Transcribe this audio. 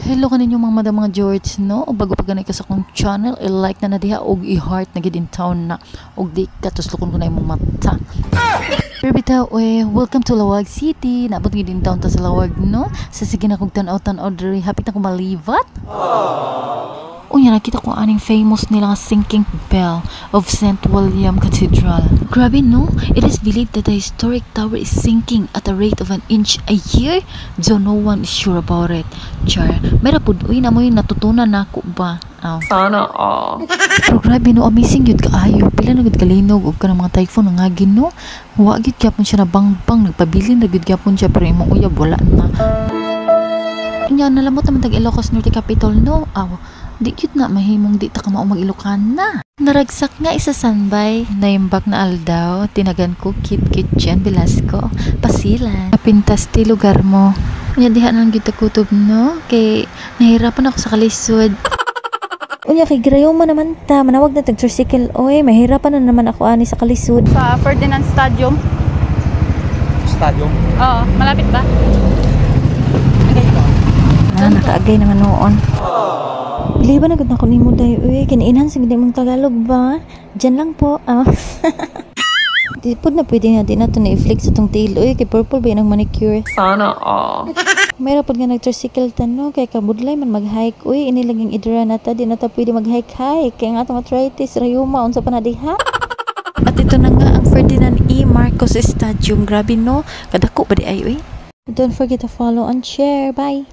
Hello kaninyo mga madam mga George no, o bago pa ganay ka sa akong channel, i-like na diha og i-heart na gid in town na og di ka tuslukon ko na imong mata. Pero bitaw, welcome to Lawag City. Naabot gid in town ta sa Lawag no. Sa sige na kog tan-aw diri, hapit na ko malivat. Unya nakita ko aning famous nila nga sinking bell of St. William Cathedral. Grabe no, it is believed that the historic tower is sinking at a rate of 1 inch a year. So no one is sure about it. Char, may rapod, uy, namoy natutunan na ako ba? Oh. Sana all. Pero grabe no, amazing yun kaayo. Pila na gud kalinog og kanang mga typhoon nga gin no. Wa gid gyapon siya na bangbang, nagpabilin na gid gyapon siya pero imong uyab wala na. Nya nalamot naman tag Ilocos Norte Capital no. Di cute na mahimong di ta ka mao mag-Ilocan na. Naragsak nga isa sanbay, naimbak na aldaw, tinagan ko kit-kit Jen Velasco, pasilan. Napintas ti lugar mo. Unya diha nang kita kutob no, kay nahirapan ako sa kalisod. Unya kay grayo mo naman ta, manawag na tag tricycle oy, mahirapan na naman ako ani sa kalisod. Sa Ferdinand Stadium. Stadium? Oo, malapit ba? Nakaagay naman noon. Pili ba nagod na ko nimo dayo uy, kiniinhan sa gid mong Tagalog ba? Diyan lang po. Di pud na pwede na di na to na-flex sa tong tail uy, kay purple ba yung manicure. Sana all. Mayra pud nga nag-tricycle tano kay kabudlay man mag-hike uy, inilaging idra na ta di na ta pwede mag-hike kay nga atong arthritis rayuma unsa pa na diha. At ito na nga ang Ferdinand E. Marcos Stadium. Grabe no, kadako ba di ay uy. Don't forget to follow and share. Bye.